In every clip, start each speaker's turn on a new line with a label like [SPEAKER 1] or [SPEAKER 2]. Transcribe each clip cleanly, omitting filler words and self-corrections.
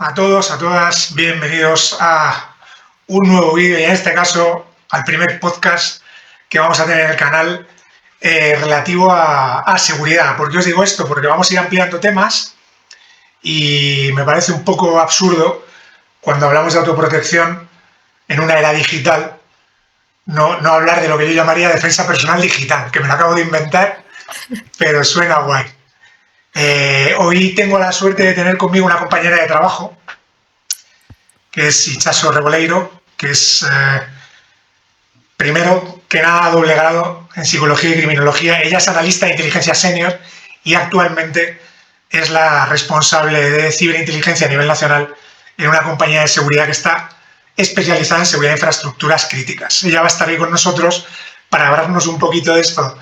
[SPEAKER 1] a todos, a todas, bienvenidos a un nuevo vídeo y en este caso al primer podcast que vamos a tener en el canal relativo a seguridad. ¿Por qué os digo esto? Porque vamos a ir ampliando temas y me parece un poco absurdo cuando hablamos de autoprotección en una era digital no hablar de lo que yo llamaría defensa personal digital, que me lo acabo de inventar, pero suena guay. Hoy tengo la suerte de tener conmigo una compañera de trabajo, que es Itxaso Reboleiro, que es, primero que nada, doble grado en Psicología y Criminología. Ella es analista de inteligencia senior y actualmente es la responsable de ciberinteligencia a nivel nacional en una compañía de seguridad que está especializada en seguridad de infraestructuras críticas. Ella va a estar ahí con nosotros para hablarnos un poquito de esto,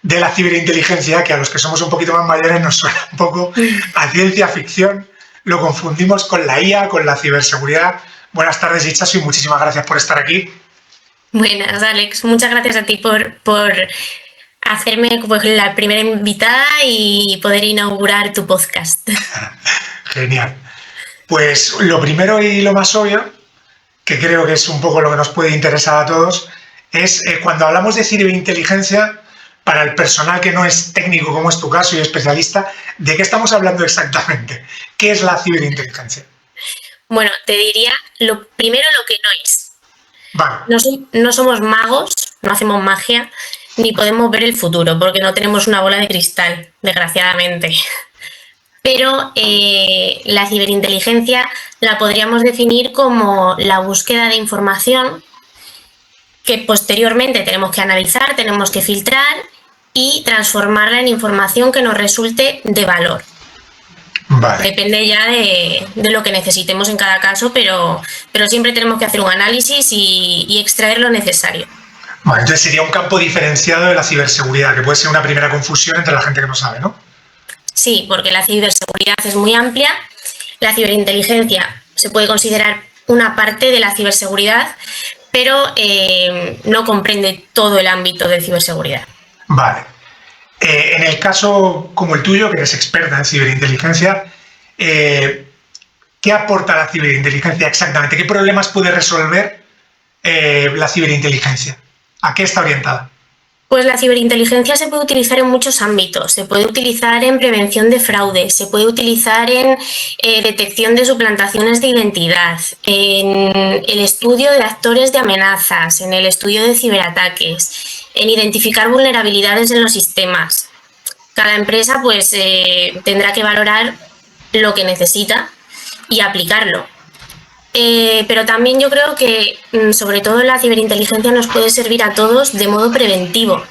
[SPEAKER 1] de la ciberinteligencia, que a los que somos un poquito más mayores nos suena un poco a ciencia ficción, lo confundimos con la IA, con la ciberseguridad. Buenas tardes, Itxaso, y muchísimas gracias por estar aquí.
[SPEAKER 2] Buenas, Alex. Muchas gracias a ti por hacerme pues, la primera invitada y poder inaugurar tu podcast.
[SPEAKER 1] Genial. Pues lo primero y lo más obvio, que creo que es un poco lo que nos puede interesar a todos, es cuando hablamos de ciberinteligencia, para el personal que no es técnico, como es tu caso, y especialista, ¿de qué estamos hablando exactamente? ¿Qué es la ciberinteligencia?
[SPEAKER 2] Bueno, te diría lo primero lo que no es.
[SPEAKER 1] Vale.
[SPEAKER 2] No somos magos, no hacemos magia, ni podemos ver el futuro, porque no tenemos una bola de cristal, desgraciadamente. Pero la ciberinteligencia la podríamos definir como la búsqueda de información que posteriormente tenemos que analizar, tenemos que filtrar y transformarla en información que nos resulte de valor.
[SPEAKER 1] Vale.
[SPEAKER 2] Depende ya de lo que necesitemos en cada caso, pero siempre tenemos que hacer un análisis y extraer lo necesario.
[SPEAKER 1] Vale, entonces sería un campo diferenciado de la ciberseguridad, que puede ser una primera confusión entre la gente que no sabe, ¿no?
[SPEAKER 2] Sí, porque la ciberseguridad es muy amplia. La ciberinteligencia se puede considerar una parte de la ciberseguridad, pero no comprende todo el ámbito de ciberseguridad.
[SPEAKER 1] Vale. En el caso como el tuyo, que eres experta en ciberinteligencia, ¿qué aporta la ciberinteligencia exactamente? ¿Qué problemas puede resolver la ciberinteligencia? ¿A qué está orientada?
[SPEAKER 2] Pues la ciberinteligencia se puede utilizar en muchos ámbitos. Se puede utilizar en prevención de fraude, se puede utilizar en detección de suplantaciones de identidad, en el estudio de actores de amenazas, en el estudio de ciberataques, en identificar vulnerabilidades en los sistemas. Cada empresa pues tendrá que valorar lo que necesita y aplicarlo. Pero también yo creo que, sobre todo, la ciberinteligencia nos puede servir a todos de modo preventivo,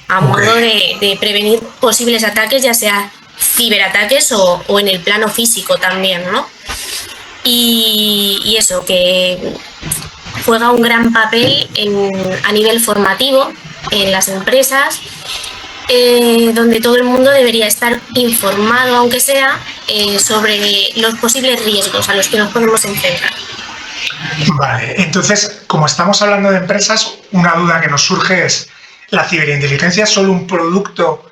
[SPEAKER 2] a modo de prevenir posibles ataques, ya sea ciberataques o en el plano físico también, ¿no? Y eso, que juega un gran papel a nivel formativo en las empresas, donde todo el mundo debería estar informado, aunque sea, sobre los posibles riesgos a los que nos podemos enfrentar.
[SPEAKER 1] Vale, entonces, como estamos hablando de empresas, una duda que nos surge es, ¿la ciberinteligencia es solo un producto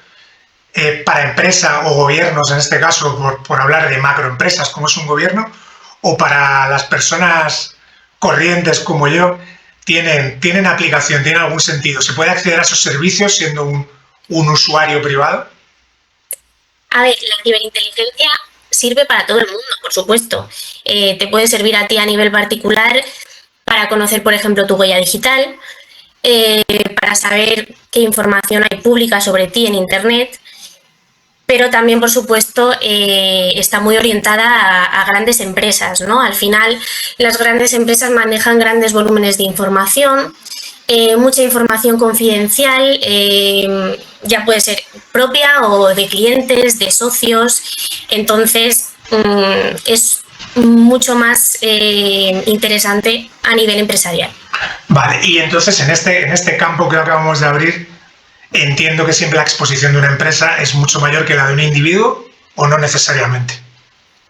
[SPEAKER 1] para empresa o gobiernos, en este caso, por hablar de macroempresas, como es un gobierno, o para las personas corrientes como yo, tienen aplicación, tienen algún sentido? ¿Se puede acceder a esos servicios siendo un usuario privado?
[SPEAKER 2] A ver, la ciberinteligencia sirve para todo el mundo, por supuesto. Te puede servir a ti a nivel particular para conocer, por ejemplo, tu huella digital, para saber qué información hay pública sobre ti en Internet, pero también, por supuesto, está muy orientada a grandes empresas, ¿no? Al final, las grandes empresas manejan grandes volúmenes de información, mucha información confidencial, ya puede ser propia o de clientes, de socios. Entonces es mucho más interesante a nivel empresarial.
[SPEAKER 1] Vale, y entonces en este campo que acabamos de abrir, entiendo que siempre la exposición de una empresa es mucho mayor que la de un individuo, ¿o no necesariamente?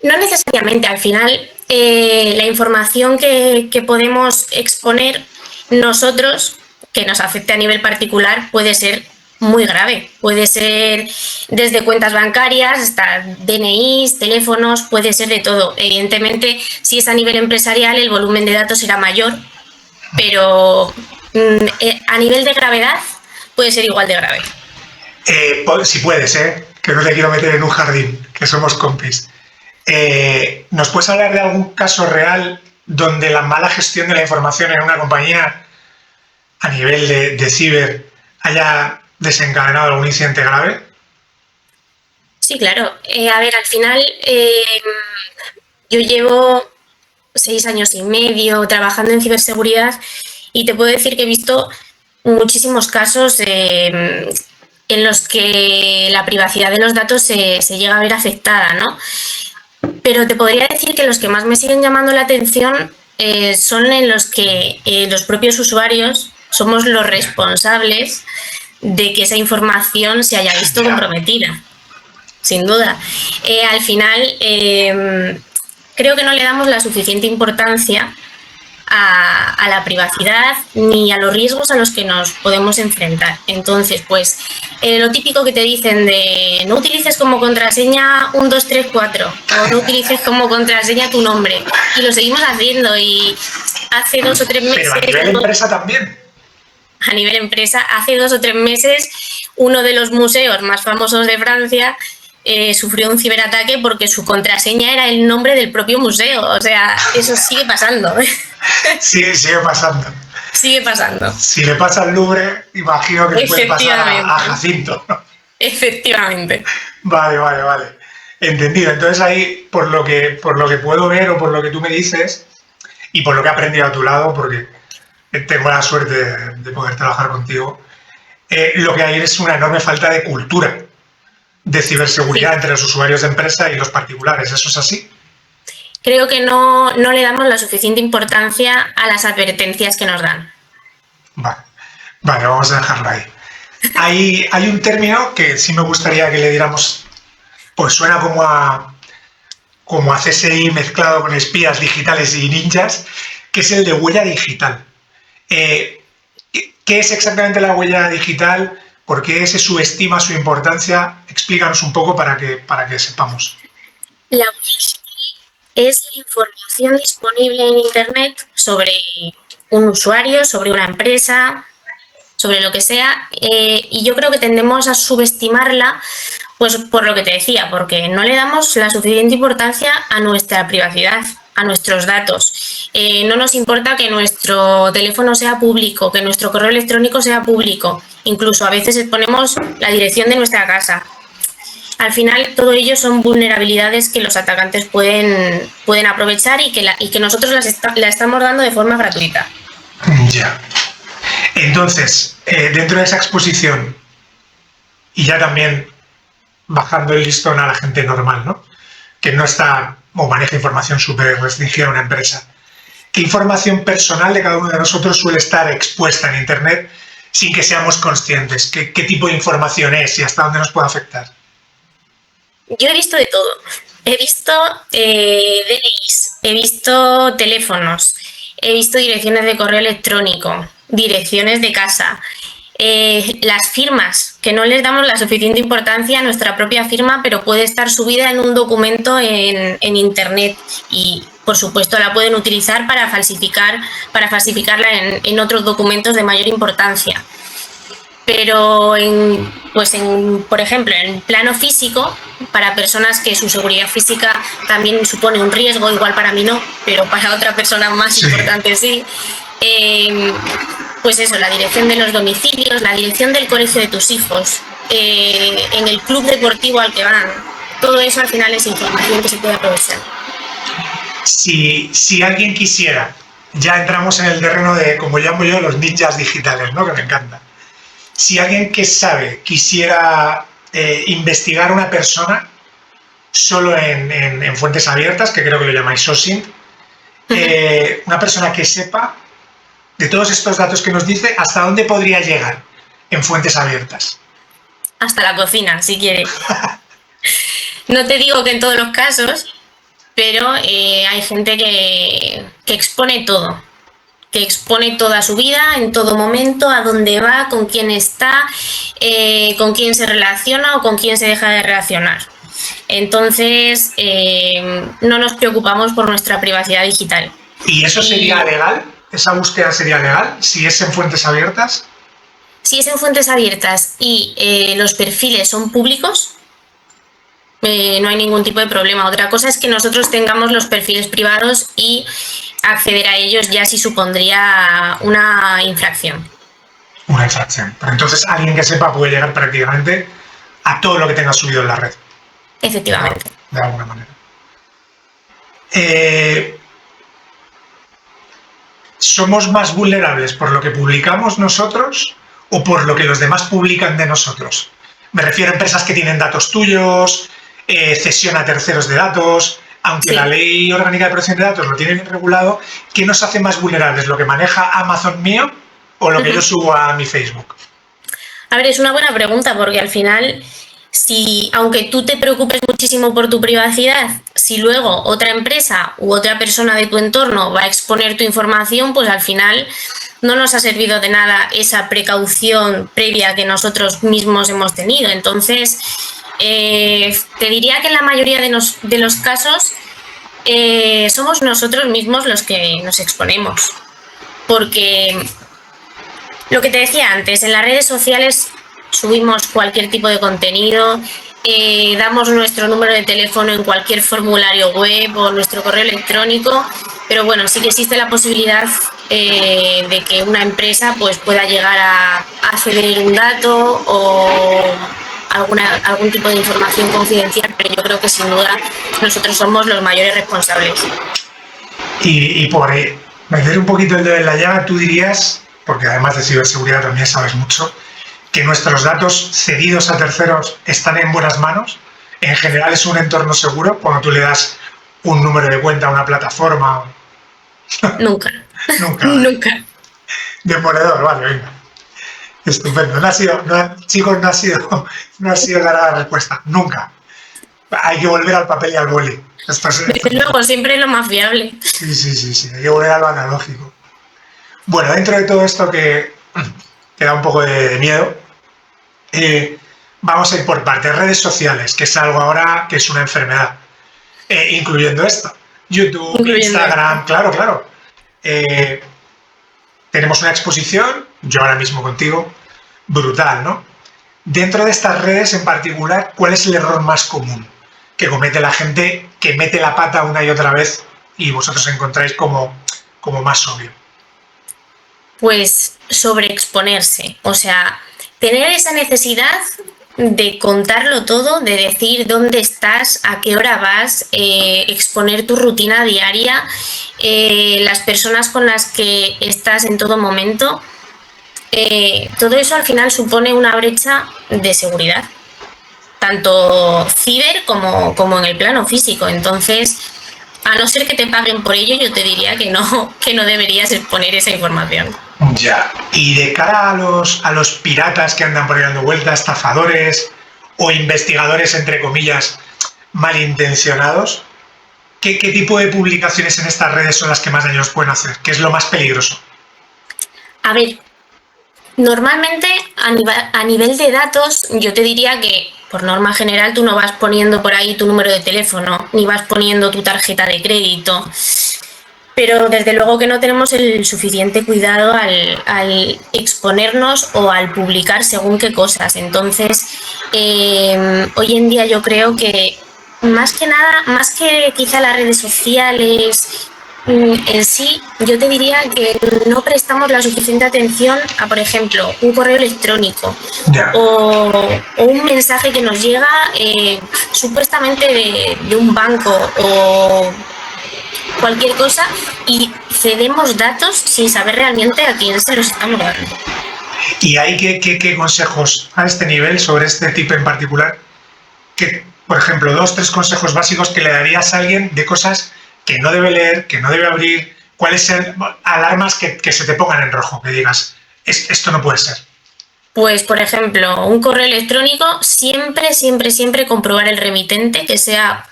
[SPEAKER 2] No necesariamente. Al final, la información que podemos exponer nosotros, que nos afecte a nivel particular, puede ser muy grave. Puede ser desde cuentas bancarias hasta DNIs, teléfonos, puede ser de todo. Evidentemente, si es a nivel empresarial, el volumen de datos será mayor, pero a nivel de gravedad puede ser igual de grave.
[SPEAKER 1] Si puedes, que no te quiero meter en un jardín, que somos compis. ¿Nos puedes hablar de algún caso real donde la mala gestión de la información en una compañía a nivel de ciber haya desencadenado algún incidente grave?
[SPEAKER 2] Sí, claro. A ver, al final yo llevo 6 años y medio trabajando en ciberseguridad y te puedo decir que he visto muchísimos casos en los que la privacidad de los datos se llega a ver afectada, ¿no? Pero te podría decir que los que más me siguen llamando la atención son en los que los propios usuarios somos los responsables de que esa información se haya visto comprometida, sin duda. Al final, creo que no le damos la suficiente importancia a la privacidad ni a los riesgos a los que nos podemos enfrentar. Entonces, pues, lo típico que te dicen de no utilices como contraseña 1, 2, 3, 4 o no utilices como contraseña tu nombre. Y lo seguimos haciendo y hace 2 o 3 meses...
[SPEAKER 1] Pero a nivel empresa también.
[SPEAKER 2] A nivel empresa, hace 2 o 3 meses, uno de los museos más famosos de Francia sufrió un ciberataque porque su contraseña era el nombre del propio museo. O sea, eso sigue pasando.
[SPEAKER 1] Sí, sigue pasando.
[SPEAKER 2] Sigue pasando.
[SPEAKER 1] Si le pasa al Louvre, imagino que le puede pasar a Jacinto.
[SPEAKER 2] Efectivamente.
[SPEAKER 1] Vale. Entendido. Entonces ahí, por lo que puedo ver o por lo que tú me dices y por lo que he aprendido a tu lado, porque tengo la suerte de poder trabajar contigo, lo que hay es una enorme falta de cultura de ciberseguridad entre los usuarios de empresa y los particulares. ¿Eso es así?
[SPEAKER 2] Creo que no le damos la suficiente importancia a las advertencias que nos dan.
[SPEAKER 1] Vale, vamos a dejarlo ahí. Hay un término que sí me gustaría que le diéramos, pues suena como a CSI mezclado con espías digitales y ninjas, que es el de huella digital. ¿Qué es exactamente la huella digital? ¿Por qué se subestima su importancia? Explícanos un poco para que sepamos.
[SPEAKER 2] La huella digital es la información disponible en Internet sobre un usuario, sobre una empresa, sobre lo que sea, y yo creo que tendemos a subestimarla, pues por lo que te decía, porque no le damos la suficiente importancia a nuestra privacidad, a nuestros datos. No nos importa que nuestro teléfono sea público, que nuestro correo electrónico sea público, incluso a veces exponemos la dirección de nuestra casa. Al final, todo ello son vulnerabilidades que los atacantes pueden aprovechar y que nosotros la estamos dando de forma gratuita.
[SPEAKER 1] Ya. Entonces, dentro de esa exposición, y ya también bajando el listón a la gente normal, ¿no? Que no está o maneja información súper restringida a una empresa, ¿qué información personal de cada uno de nosotros suele estar expuesta en Internet sin que seamos conscientes? ¿Qué tipo de información es y hasta dónde nos puede afectar?
[SPEAKER 2] Yo he visto de todo. He visto DNIs, he visto teléfonos, he visto direcciones de correo electrónico, direcciones de casa, las firmas, que no les damos la suficiente importancia a nuestra propia firma, pero puede estar subida en un documento en Internet y, por supuesto, la pueden utilizar para falsificarla en otros documentos de mayor importancia. Pero, por ejemplo, en plano físico, para personas que su seguridad física también supone un riesgo, igual para mí no, pero para otra persona más importante sí, pues eso, la dirección de los domicilios, la dirección del colegio de tus hijos, en el club deportivo al que van, todo eso al final es información que se puede aprovechar.
[SPEAKER 1] Si alguien quisiera, ya entramos en el terreno de, como llamo yo, los ninjas digitales, ¿no? Que me encanta. Si alguien que sabe quisiera investigar a una persona solo en fuentes abiertas, que creo que lo llamáis SOSINT, una persona que sepa de todos estos datos que nos dice, ¿hasta dónde podría llegar en fuentes abiertas?
[SPEAKER 2] Hasta la cocina, si quiere. No te digo que en todos los casos, pero hay gente que expone todo. que expone toda su vida, en todo momento, a dónde va, con quién está, con quién se relaciona o con quién se deja de relacionar. Entonces, no nos preocupamos por nuestra privacidad digital.
[SPEAKER 1] ¿Y eso sería legal? ¿Esa búsqueda sería legal si es en fuentes abiertas?
[SPEAKER 2] Si es en fuentes abiertas y los perfiles son públicos, no hay ningún tipo de problema. Otra cosa es que nosotros tengamos los perfiles privados y acceder a ellos ya sí supondría una infracción.
[SPEAKER 1] Una infracción. Pero entonces alguien que sepa puede llegar prácticamente a todo lo que tenga subido en la red.
[SPEAKER 2] Efectivamente.
[SPEAKER 1] De alguna manera. ¿Somos más vulnerables por lo que publicamos nosotros o por lo que los demás publican de nosotros? Me refiero a empresas que tienen datos tuyos, cesión a terceros de datos, aunque
[SPEAKER 2] Sí.
[SPEAKER 1] la Ley Orgánica de Protección de Datos lo tiene bien regulado. ¿Qué nos hace más vulnerables? ¿Lo que maneja Amazon mío o lo que yo subo a mi Facebook?
[SPEAKER 2] A ver, es una buena pregunta porque al final, aunque tú te preocupes muchísimo por tu privacidad, si luego otra empresa u otra persona de tu entorno va a exponer tu información, pues al final no nos ha servido de nada esa precaución previa que nosotros mismos hemos tenido. Entonces, te diría que en la mayoría de los casos somos nosotros mismos los que nos exponemos. Porque lo que te decía antes, en las redes sociales subimos cualquier tipo de contenido, damos nuestro número de teléfono en cualquier formulario web o nuestro correo electrónico, pero bueno, sí que existe la posibilidad de que una empresa pues pueda llegar a ceder un dato o algún tipo de información confidencial, pero yo creo que sin duda nosotros somos los mayores responsables.
[SPEAKER 1] Y por meter un poquito el dedo en la llaga, tú dirías, porque además de ciberseguridad también sabes mucho, que nuestros datos cedidos a terceros están en buenas manos. En general es un entorno seguro cuando tú le das un número de cuenta a una plataforma.
[SPEAKER 2] Nunca.
[SPEAKER 1] Nunca.
[SPEAKER 2] Nunca.
[SPEAKER 1] Demoledor, vale, venga. Estupendo. Chicos, no ha sido la respuesta. Nunca. Hay que volver al papel y al boli.
[SPEAKER 2] Desde luego, siempre es lo más fiable.
[SPEAKER 1] Sí. Hay que volver a lo analógico. Bueno, dentro de todo esto que da un poco de miedo, vamos a ir por partes. Redes sociales, que es algo ahora que es una enfermedad, incluyendo esto. YouTube, Instagram, claro. Tenemos una exposición, yo ahora mismo contigo, brutal, ¿no? Dentro de estas redes en particular, ¿cuál es el error más común que comete la gente que mete la pata una y otra vez y vosotros encontráis como más obvio?
[SPEAKER 2] Pues sobreexponerse, o sea, tener esa necesidad de contarlo todo, de decir dónde estás, a qué hora vas, exponer tu rutina diaria, las personas con las que estás en todo momento. Todo eso al final supone una brecha de seguridad, tanto ciber como en el plano físico. Entonces, a no ser que te paguen por ello, yo te diría que no deberías exponer esa información.
[SPEAKER 1] Ya. Y de cara a los piratas que andan por ahí dando vueltas, estafadores o investigadores, entre comillas, malintencionados, ¿qué tipo de publicaciones en estas redes son las que más daño nos pueden hacer? ¿Qué es lo más peligroso?
[SPEAKER 2] A ver, normalmente a nivel de datos, yo te diría que por norma general tú no vas poniendo por ahí tu número de teléfono, ni vas poniendo tu tarjeta de crédito. Pero desde luego que no tenemos el suficiente cuidado al exponernos o al publicar según qué cosas. Entonces, hoy en día yo creo que más que quizá las redes sociales en sí, yo te diría que no prestamos la suficiente atención a, por ejemplo, un correo electrónico o un mensaje que nos llega supuestamente de un banco o cualquier cosa y cedemos datos sin saber realmente a quién se los estamos dando.
[SPEAKER 1] ¿Y hay qué consejos a este nivel sobre este tipo en particular? Que, por ejemplo, 2-3 consejos básicos que le darías a alguien de cosas que no debe leer, que no debe abrir. ¿Cuáles son alarmas que se te pongan en rojo? Que digas, esto no puede ser.
[SPEAKER 2] Pues, por ejemplo, un correo electrónico, siempre comprobar el remitente, que sea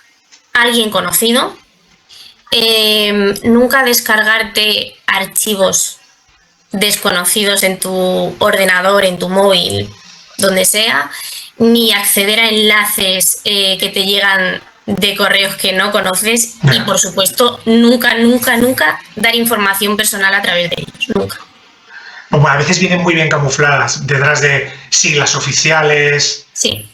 [SPEAKER 2] alguien conocido. Nunca descargarte archivos desconocidos en tu ordenador, en tu móvil, donde sea, ni acceder a enlaces que te llegan de correos que no conoces y, por supuesto, nunca dar información personal a través de ellos, nunca.
[SPEAKER 1] Bueno, a veces vienen muy bien camufladas detrás de siglas oficiales.
[SPEAKER 2] Sí.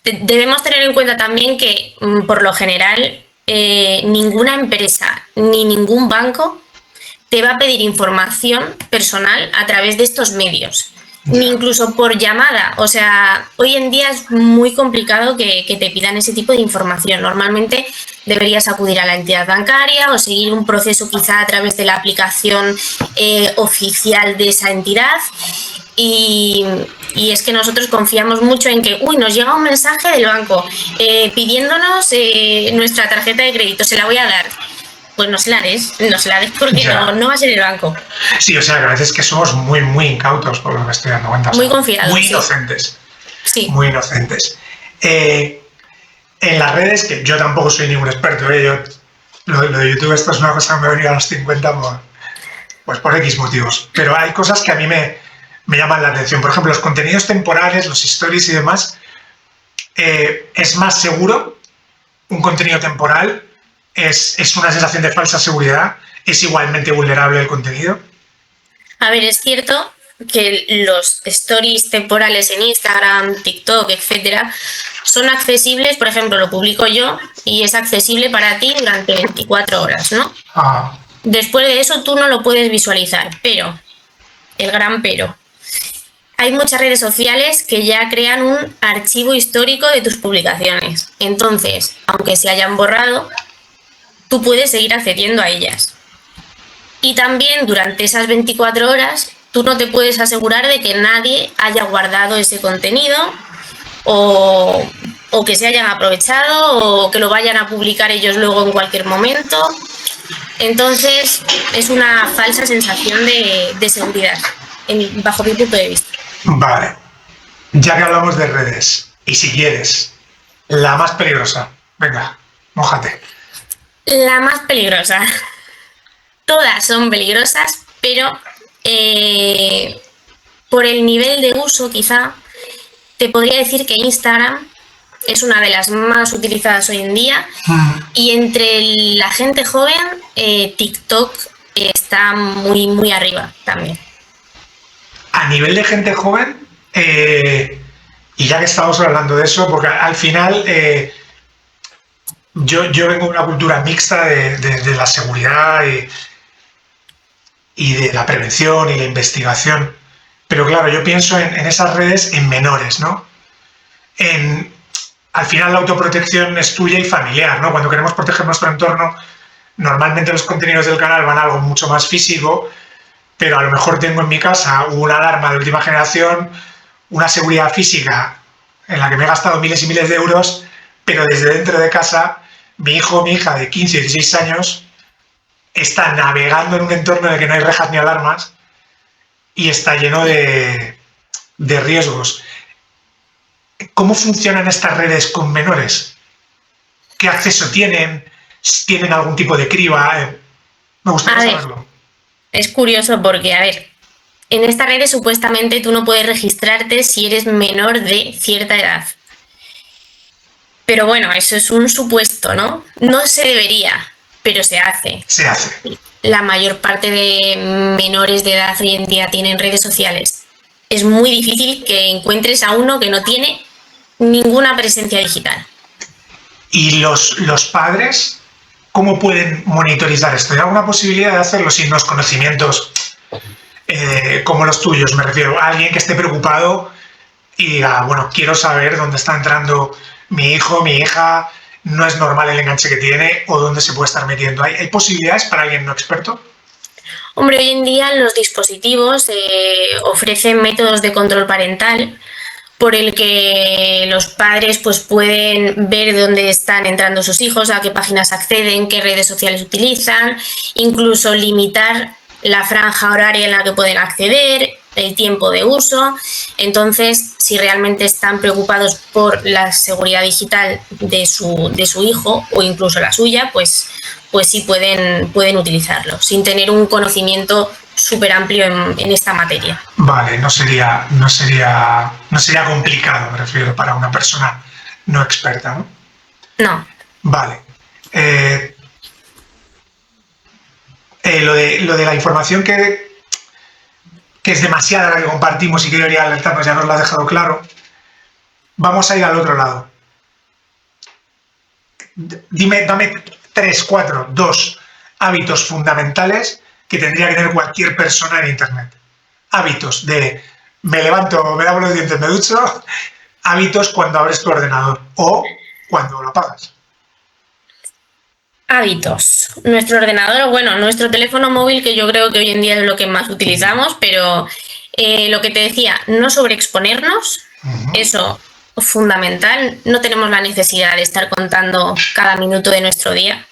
[SPEAKER 2] Debemos tener en cuenta también que, por lo general, ninguna empresa ni ningún banco te va a pedir información personal a través de estos medios, ni incluso por llamada. O sea, hoy en día es muy complicado que te pidan ese tipo de información. Normalmente deberías acudir a la entidad bancaria o seguir un proceso quizá a través de la aplicación oficial de esa entidad. Y es que nosotros confiamos mucho en que, nos llega un mensaje del banco pidiéndonos nuestra tarjeta de crédito, se la voy a dar. Pues no se la des porque no va a ser el banco.
[SPEAKER 1] Sí, o sea, que a veces que somos muy, muy incautos, por lo que me estoy dando cuenta.
[SPEAKER 2] Muy confiados.
[SPEAKER 1] Muy inocentes.
[SPEAKER 2] Sí.
[SPEAKER 1] Muy inocentes. En las redes, que yo tampoco soy ningún experto, lo de YouTube, esto es una cosa que me ha venido a los 50 por X motivos. Pero hay cosas que a mí me llaman la atención. Por ejemplo, los contenidos temporales, los stories y demás, es más seguro un contenido temporal. Es una sensación de falsa seguridad. ¿Es igualmente vulnerable el contenido?
[SPEAKER 2] A ver, es cierto que los stories temporales en Instagram, TikTok, etcétera, son accesibles. Por ejemplo, lo publico yo y es accesible para ti durante 24 horas, ¿no? Después de eso tú no lo puedes visualizar, pero, el gran pero, hay muchas redes sociales que ya crean un archivo histórico de tus publicaciones. Entonces, aunque se hayan borrado, tú puedes seguir accediendo a ellas. Y también durante esas 24 horas, tú no te puedes asegurar de que nadie haya guardado ese contenido o que se hayan aprovechado o que lo vayan a publicar ellos luego en cualquier momento. Entonces, es una falsa sensación de seguridad, bajo mi punto de vista.
[SPEAKER 1] Vale. Ya que hablamos de redes, y si quieres, la más peligrosa. Venga, mójate.
[SPEAKER 2] La más peligrosa. Todas son peligrosas, pero por el nivel de uso, quizá, te podría decir que Instagram es una de las más utilizadas hoy en día. Y entre la gente joven, TikTok está muy, muy arriba también.
[SPEAKER 1] A nivel de gente joven, y ya que estamos hablando de eso, porque al final yo vengo de una cultura mixta de la seguridad y de la prevención y la investigación, pero claro, yo pienso en esas redes en menores, ¿no? Al final la autoprotección es tuya y familiar, ¿no? Cuando queremos proteger nuestro entorno, normalmente los contenidos del canal van a algo mucho más físico, pero a lo mejor tengo en mi casa una alarma de última generación, una seguridad física en la que me he gastado miles y miles de euros, pero desde dentro de casa, mi hijo o mi hija de 15 o 16 años está navegando en un entorno en el que no hay rejas ni alarmas y está lleno de riesgos. ¿Cómo funcionan estas redes con menores? ¿Qué acceso tienen? ¿Tienen algún tipo de criba? Me gustaría saberlo.
[SPEAKER 2] Es curioso porque, a ver, en estas redes supuestamente tú no puedes registrarte si eres menor de cierta edad. Pero bueno, eso es un supuesto, ¿no? No se debería, pero se hace.
[SPEAKER 1] Se hace.
[SPEAKER 2] La mayor parte de menores de edad hoy en día tienen redes sociales. Es muy difícil que encuentres a uno que no tiene ninguna presencia digital.
[SPEAKER 1] ¿Y los padres cómo pueden monitorizar esto? ¿Hay alguna posibilidad de hacerlo sin los conocimientos como los tuyos? Me refiero a alguien que esté preocupado y diga, bueno, quiero saber dónde está entrando mi hijo, mi hija, no es normal el enganche que tiene o dónde se puede estar metiendo. ¿Hay posibilidades para alguien no experto?
[SPEAKER 2] Hombre, hoy en día los dispositivos ofrecen métodos de control parental por el que los padres pues, pueden ver dónde están entrando sus hijos, a qué páginas acceden, qué redes sociales utilizan, incluso limitar la franja horaria en la que pueden acceder, el tiempo de uso. Entonces, si realmente están preocupados por la seguridad digital de su hijo o incluso la suya, pues sí pueden utilizarlo, sin tener un conocimiento súper amplio en esta materia.
[SPEAKER 1] Vale, no sería complicado, me refiero, para una persona no experta, ¿no?
[SPEAKER 2] No.
[SPEAKER 1] Vale. Lo de la información que es demasiada la que compartimos y que debería alertarnos, ya nos lo has dejado claro. Vamos a ir al otro lado. Dame 3, 4, 2 hábitos fundamentales que tendría que tener cualquier persona en Internet. Hábitos de me levanto, me lavo los dientes, me ducho. Hábitos cuando abres tu ordenador o cuando lo apagas.
[SPEAKER 2] Hábitos. Nuestro ordenador, bueno, nuestro teléfono móvil, que yo creo que hoy en día es lo que más utilizamos, pero lo que te decía, no sobreexponernos, eso fundamental. No tenemos la necesidad de estar contando cada minuto de nuestro día.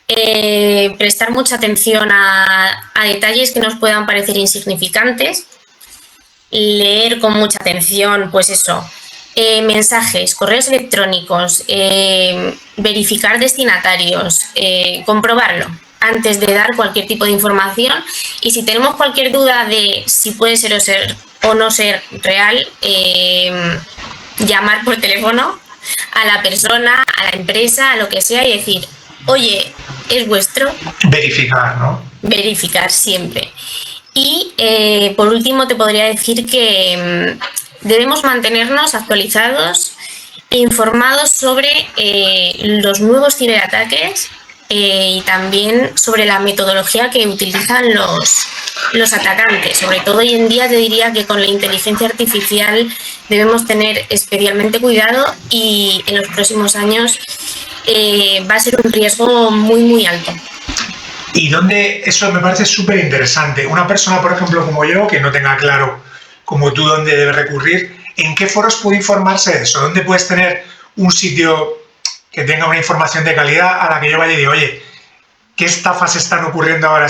[SPEAKER 2] Prestar mucha atención a detalles que nos puedan parecer insignificantes. Leer con mucha atención, pues eso, mensajes, correos electrónicos, verificar destinatarios, comprobarlo antes de dar cualquier tipo de información, y si tenemos cualquier duda de si puede ser o no ser real, llamar por teléfono a la persona, a la empresa, a lo que sea, y decir, oye, ¿es vuestro?
[SPEAKER 1] Verificar, ¿no?
[SPEAKER 2] Verificar siempre. Y por último te podría decir que debemos mantenernos actualizados e informados sobre los nuevos ciberataques y también sobre la metodología que utilizan los atacantes. Sobre todo hoy en día te diría que con la inteligencia artificial debemos tener especialmente cuidado, y en los próximos años va a ser un riesgo muy, muy alto.
[SPEAKER 1] Y donde eso me parece súper interesante. Una persona, por ejemplo, como yo, que no tenga claro, como tú, dónde debe recurrir, ¿en qué foros puede informarse de eso? ¿Dónde puedes tener un sitio que tenga una información de calidad a la que yo vaya y diga, oye, ¿qué estafas están ocurriendo ahora?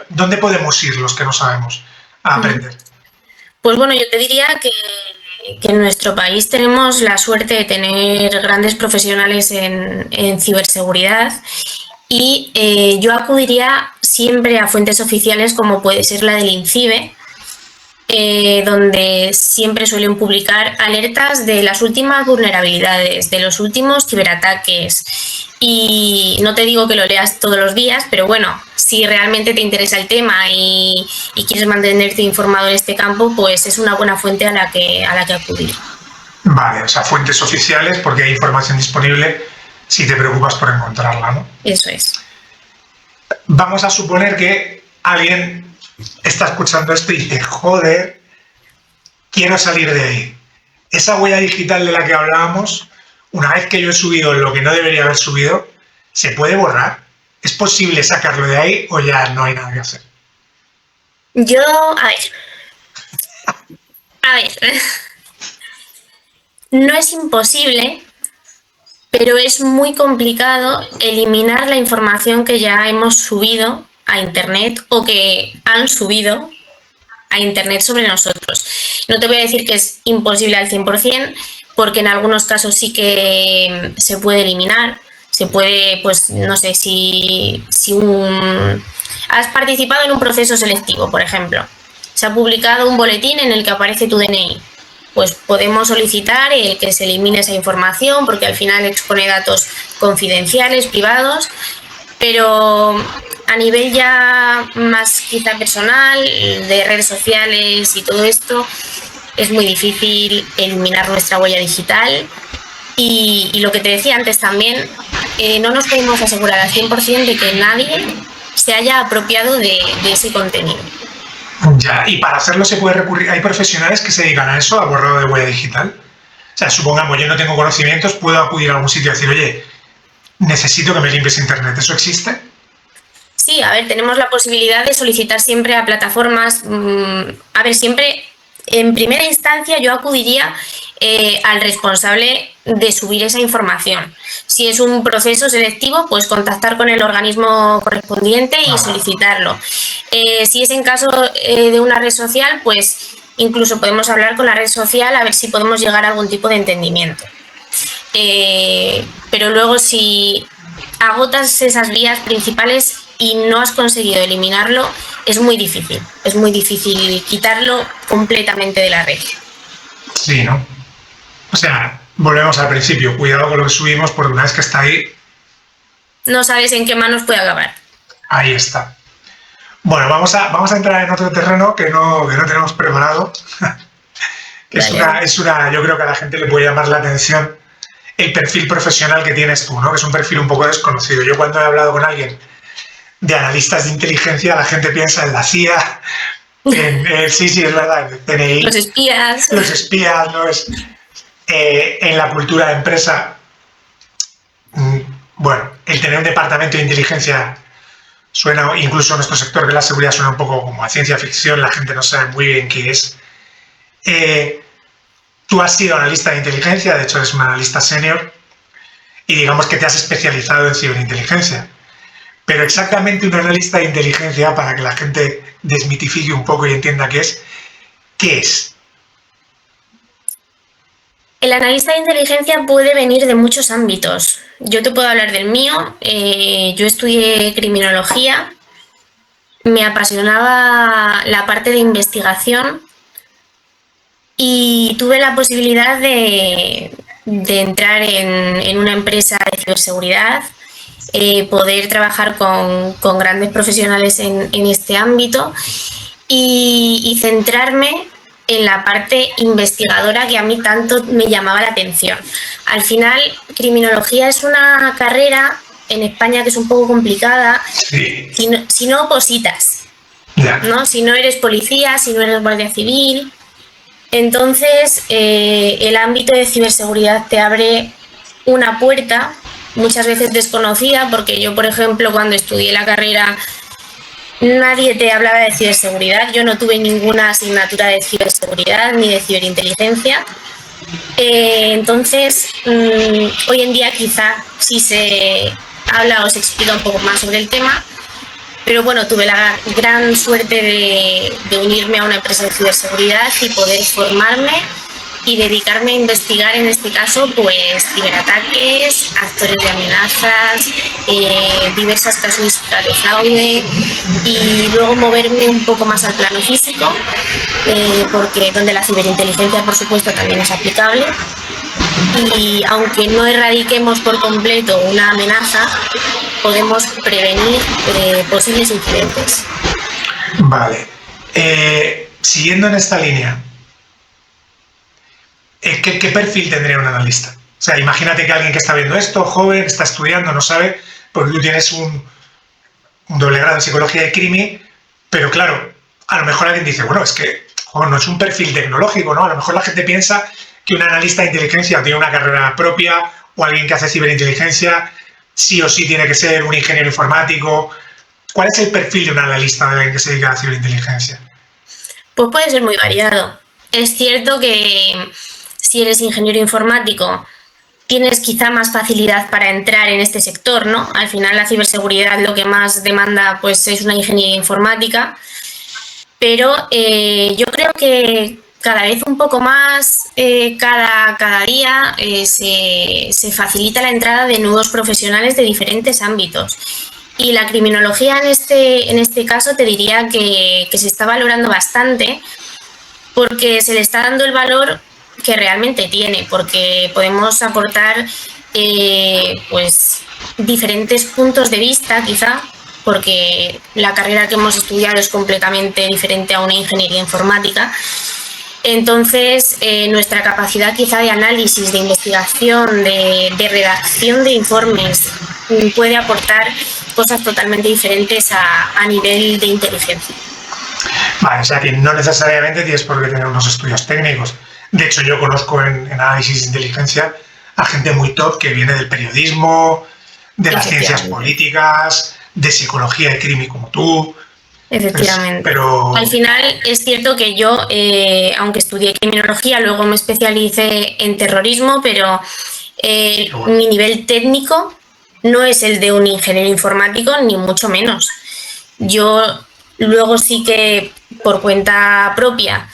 [SPEAKER 1] ¿Dónde podemos ir los que no sabemos a aprender?
[SPEAKER 2] Pues bueno, yo te diría que en nuestro país tenemos la suerte de tener grandes profesionales en ciberseguridad. Y yo acudiría siempre a fuentes oficiales como puede ser la del INCIBE, donde siempre suelen publicar alertas de las últimas vulnerabilidades, de los últimos ciberataques. Y no te digo que lo leas todos los días, pero bueno, si realmente te interesa el tema y quieres mantenerte informado en este campo, pues es una buena fuente a la que acudir.
[SPEAKER 1] Vale, o sea, fuentes oficiales, porque hay información disponible si te preocupas por encontrarla, ¿no?
[SPEAKER 2] Eso es.
[SPEAKER 1] Vamos a suponer que alguien está escuchando esto y dice, joder, quiero salir de ahí. Esa huella digital de la que hablábamos, una vez que yo he subido lo que no debería haber subido, ¿se puede borrar? ¿Es posible sacarlo de ahí o ya no hay nada que hacer?
[SPEAKER 2] A ver, no es imposible, pero es muy complicado eliminar la información que ya hemos subido a Internet o que han subido a Internet sobre nosotros. No te voy a decir que es imposible al 100%, porque en algunos casos sí que se puede eliminar. Se puede, pues no sé, si has participado en un proceso selectivo, por ejemplo, se ha publicado un boletín en el que aparece tu DNI. Pues podemos solicitar que se elimine esa información, porque al final expone datos confidenciales, privados, pero a nivel ya más quizá personal, de redes sociales y todo esto, es muy difícil eliminar nuestra huella digital. Y lo que te decía antes también, no nos podemos asegurar al 100% de que nadie se haya apropiado de ese contenido.
[SPEAKER 1] Ya, y para hacerlo se puede recurrir, hay profesionales que se dedican a eso, a borrado de huella digital. O sea, supongamos, yo no tengo conocimientos, puedo acudir a algún sitio y decir, oye, necesito que me limpies Internet. ¿Eso existe?
[SPEAKER 2] Sí, a ver, tenemos la posibilidad de solicitar siempre a plataformas. A ver, siempre en primera instancia yo acudiría al responsable de subir esa información. Si es un proceso selectivo, pues contactar con el organismo correspondiente y solicitarlo. Si es en caso de una red social, pues incluso podemos hablar con la red social a ver si podemos llegar a algún tipo de entendimiento. Pero luego, si agotas esas vías principales y no has conseguido eliminarlo, es muy difícil quitarlo completamente de la red.
[SPEAKER 1] Sí, ¿no? O sea, volvemos al principio, cuidado con lo que subimos, porque una vez que está ahí...
[SPEAKER 2] No sabes en qué manos puede acabar.
[SPEAKER 1] Ahí está. Bueno, vamos a entrar en otro terreno que no tenemos preparado. Que yo creo que a la gente le puede llamar la atención el perfil profesional que tienes tú, ¿no? Que es un perfil un poco desconocido. Yo cuando he hablado con alguien de analistas de inteligencia, la gente piensa en la CIA, sí, es verdad, en el PNI.
[SPEAKER 2] Los espías.
[SPEAKER 1] Los espías, ¿no? En la cultura de empresa, bueno, el tener un departamento de inteligencia suena, incluso en nuestro sector de la seguridad, suena un poco como a ciencia ficción, la gente no sabe muy bien qué es. Tú has sido analista de inteligencia, de hecho eres un analista senior, y digamos que te has especializado en ciberinteligencia. Pero exactamente un analista de inteligencia, para que la gente desmitifique un poco y entienda qué es.
[SPEAKER 2] El analista de inteligencia puede venir de muchos ámbitos. Yo te puedo hablar del mío. Yo estudié criminología. Me apasionaba la parte de investigación y tuve la posibilidad de entrar en una empresa de ciberseguridad, poder trabajar con grandes profesionales en este ámbito y centrarme en la parte investigadora que a mí tanto me llamaba la atención. Al final, criminología es una carrera en España que es un poco complicada,
[SPEAKER 1] Sí.
[SPEAKER 2] si no opositas,
[SPEAKER 1] Yeah.
[SPEAKER 2] ¿no? Si no eres policía, si no eres guardia civil. Entonces, el ámbito de ciberseguridad te abre una puerta, muchas veces desconocida, porque yo, por ejemplo, cuando estudié la carrera, nadie te hablaba de ciberseguridad. Yo no tuve ninguna asignatura de ciberseguridad ni de ciberinteligencia. Entonces, hoy en día quizá sí se habla o se explica un poco más sobre el tema, pero bueno, tuve la gran suerte de unirme a una empresa de ciberseguridad y poder formarme y dedicarme a investigar, en este caso, pues ciberataques, actores de amenazas, diversas casuísticas de fraude, y luego moverme un poco más al plano físico, porque donde la ciberinteligencia, por supuesto, también es aplicable. Y aunque no erradiquemos por completo una amenaza, podemos prevenir posibles incidentes.
[SPEAKER 1] Vale. Siguiendo en esta línea, ¿qué perfil tendría un analista? O sea, imagínate que alguien que está viendo esto, joven, está estudiando, no sabe, porque tú tienes un doble grado en psicología de crimen, pero claro, a lo mejor alguien dice, bueno, es que no es un perfil tecnológico, ¿no? A lo mejor la gente piensa que un analista de inteligencia tiene una carrera propia, o alguien que hace ciberinteligencia sí o sí tiene que ser un ingeniero informático. ¿Cuál es el perfil de un analista de alguien que se dedica a la ciberinteligencia?
[SPEAKER 2] Pues puede ser muy variado. Es cierto que si eres ingeniero informático, tienes quizá más facilidad para entrar en este sector, ¿no? Al final la ciberseguridad lo que más demanda pues es una ingeniería informática, pero yo creo que cada vez un poco más, cada día se facilita la entrada de nuevos profesionales de diferentes ámbitos. Y la criminología en este caso te diría que se está valorando bastante, porque se le está dando el valor que realmente tiene, porque podemos aportar pues diferentes puntos de vista quizá, porque la carrera que hemos estudiado es completamente diferente a una ingeniería informática. Entonces, nuestra capacidad quizá de análisis, de investigación, de redacción de informes puede aportar cosas totalmente diferentes a nivel de inteligencia.
[SPEAKER 1] Vale, o sea que no necesariamente tienes por qué tener unos estudios técnicos. De hecho, yo conozco en análisis de inteligencia a gente muy top que viene del periodismo, de las ciencias políticas, de psicología de crimen como tú.
[SPEAKER 2] efectivamente.
[SPEAKER 1] Pero...
[SPEAKER 2] Al final es cierto que yo, aunque estudié criminología, luego me especialicé en terrorismo, pero mi nivel técnico no es el de un ingeniero informático, ni mucho menos. Yo luego sí que por cuenta propia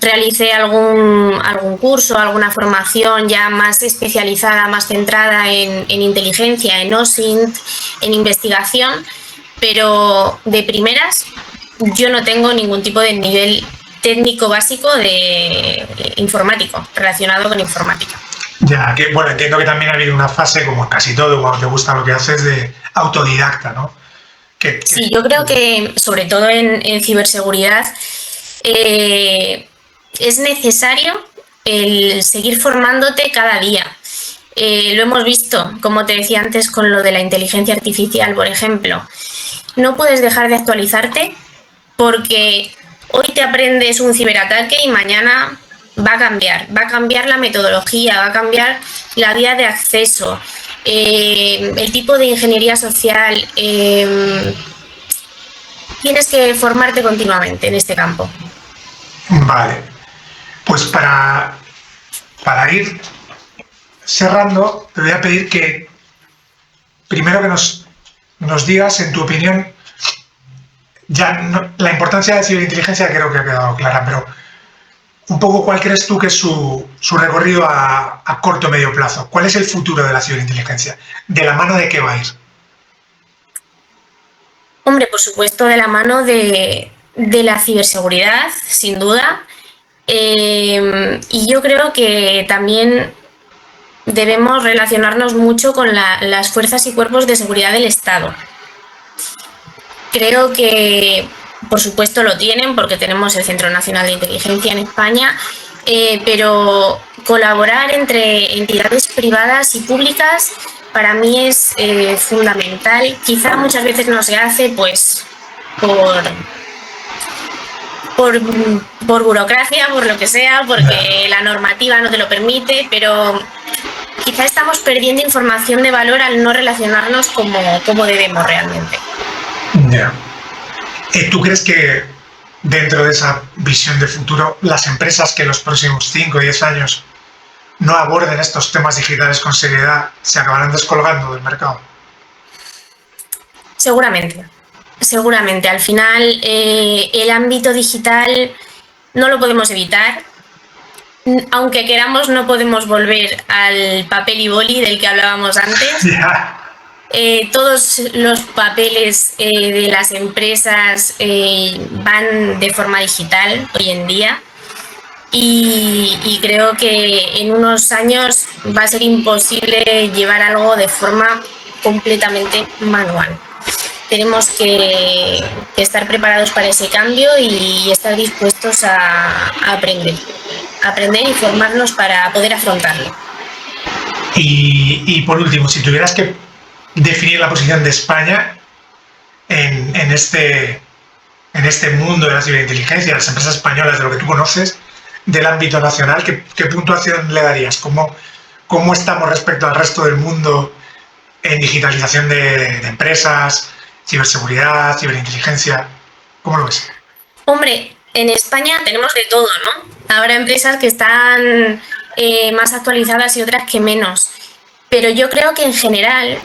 [SPEAKER 2] realicé algún curso, alguna formación ya más especializada, más centrada en inteligencia, en OSINT, en investigación, pero de primeras yo no tengo ningún tipo de nivel técnico básico de informático, relacionado con informática.
[SPEAKER 1] Ya, que bueno, entiendo que también ha habido una fase, como en casi todo, cuando te gusta lo que haces, de autodidacta, ¿no?
[SPEAKER 2] Sí, yo creo que sobre todo en ciberseguridad es necesario el seguir formándote cada día. Lo hemos visto, como te decía antes, con lo de la inteligencia artificial, por ejemplo. No puedes dejar de actualizarte porque hoy te aprendes un ciberataque y mañana va a cambiar la metodología, va a cambiar la vía de acceso, el tipo de ingeniería social. Tienes que formarte continuamente en este campo.
[SPEAKER 1] Vale, pues para ir cerrando, te voy a pedir que primero que nos digas, en tu opinión, ya no, la importancia de la ciberinteligencia creo que ha quedado clara, pero un poco cuál crees tú que es su recorrido a corto o medio plazo. ¿Cuál es el futuro de la ciberinteligencia? ¿De la mano de qué va a ir?
[SPEAKER 2] Hombre, por supuesto, de la mano de la ciberseguridad, sin duda. Y yo creo que también debemos relacionarnos mucho con las fuerzas y cuerpos de seguridad del Estado. Creo que, por supuesto, lo tienen porque tenemos el Centro Nacional de Inteligencia en España, pero colaborar entre entidades privadas y públicas para mí es fundamental. Quizá muchas veces no se hace pues por burocracia, por lo que sea, porque la normativa no te lo permite, pero quizá estamos perdiendo información de valor al no relacionarnos como debemos realmente.
[SPEAKER 1] Yeah. ¿Tú crees que dentro de esa visión de futuro, las empresas que en los próximos 5 o 10 años no aborden estos temas digitales con seriedad se acabarán descolgando del mercado?
[SPEAKER 2] Seguramente. Al final, el ámbito digital no lo podemos evitar. Aunque queramos, no podemos volver al papel y boli del que hablábamos antes.
[SPEAKER 1] Yeah.
[SPEAKER 2] Todos los papeles de las empresas van de forma digital hoy en día y creo que en unos años va a ser imposible llevar algo de forma completamente manual. Tenemos que estar preparados para ese cambio y estar dispuestos a aprender y formarnos para poder afrontarlo.
[SPEAKER 1] Y por último, si tuvieras que definir la posición de España en este mundo de la ciberinteligencia, las empresas españolas, de lo que tú conoces, del ámbito nacional, ¿qué puntuación le darías? ¿Cómo estamos respecto al resto del mundo en digitalización de empresas, ciberseguridad, ciberinteligencia? ¿Cómo lo ves?
[SPEAKER 2] Hombre, en España tenemos de todo, ¿no? Habrá empresas que están más actualizadas y otras que menos. Pero yo creo que en general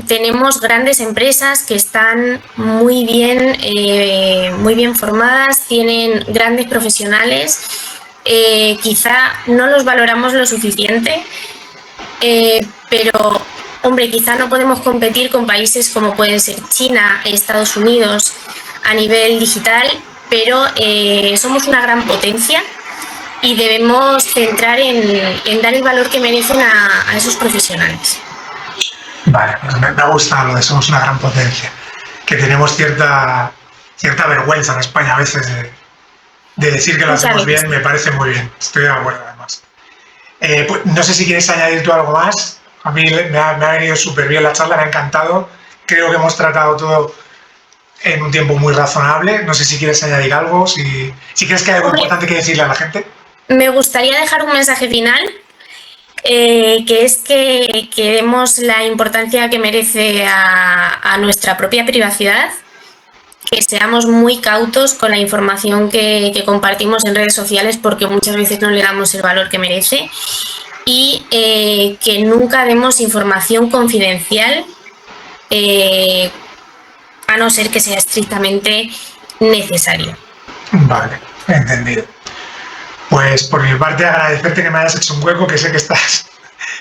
[SPEAKER 2] tenemos grandes empresas que están muy bien formadas, tienen grandes profesionales. Quizá no los valoramos lo suficiente, pero, hombre, quizá no podemos competir con países como pueden ser China, Estados Unidos a nivel digital, pero somos una gran potencia y debemos centrar en dar el valor que merecen a esos profesionales.
[SPEAKER 1] Vale, pues me gusta lo de somos una gran potencia, que tenemos cierta vergüenza en España a veces de decir que lo hacemos bien, me parece muy bien, estoy de acuerdo además. Pues, no sé si quieres añadir tú algo más, a mí me ha venido súper bien la charla, me ha encantado, creo que hemos tratado todo en un tiempo muy razonable, no sé si quieres añadir algo, si crees que hay algo importante que decirle a la gente.
[SPEAKER 2] Me gustaría dejar un mensaje final, que es que demos la importancia que merece a nuestra propia privacidad, que seamos muy cautos con la información que compartimos en redes sociales, porque muchas veces no le damos el valor que merece, y que nunca demos información confidencial, a no ser que sea estrictamente necesario.
[SPEAKER 1] Vale, entendido. Pues por mi parte agradecerte que me hayas hecho un hueco, que sé que estás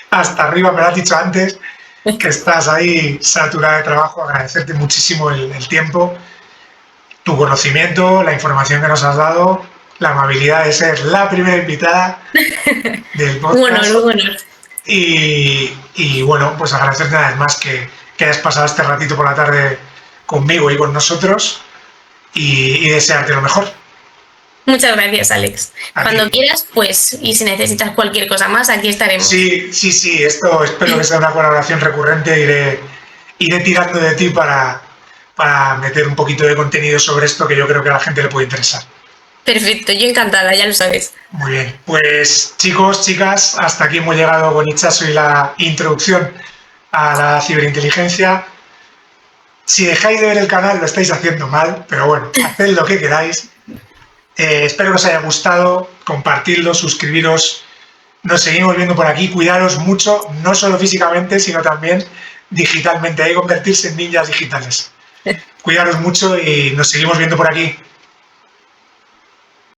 [SPEAKER 1] hasta arriba, me lo has dicho antes, que estás ahí saturada de trabajo. Agradecerte muchísimo el tiempo, tu conocimiento, la información que nos has dado, la amabilidad de ser la primera invitada del podcast.
[SPEAKER 2] Bueno.
[SPEAKER 1] Y bueno, pues agradecerte una vez más que hayas pasado este ratito por la tarde conmigo y con nosotros y desearte lo mejor.
[SPEAKER 2] Muchas gracias, Alex.
[SPEAKER 1] Aquí.
[SPEAKER 2] Cuando quieras, pues, y si necesitas cualquier cosa más, aquí estaremos.
[SPEAKER 1] Sí, esto espero que sea una colaboración recurrente. Iré tirando de ti para meter un poquito de contenido sobre esto que yo creo que a la gente le puede interesar.
[SPEAKER 2] Perfecto, yo encantada, ya lo sabes.
[SPEAKER 1] Muy bien, pues chicos, chicas, hasta aquí hemos llegado con Itxaso y la introducción a la ciberinteligencia. Si dejáis de ver el canal lo estáis haciendo mal, pero bueno, haced lo que queráis. Espero que os haya gustado, compartidlo, suscribiros. Nos seguimos viendo por aquí, cuidaros mucho, no solo físicamente, sino también digitalmente. Hay que convertirse en ninjas digitales. Cuidaros mucho y nos seguimos viendo por aquí.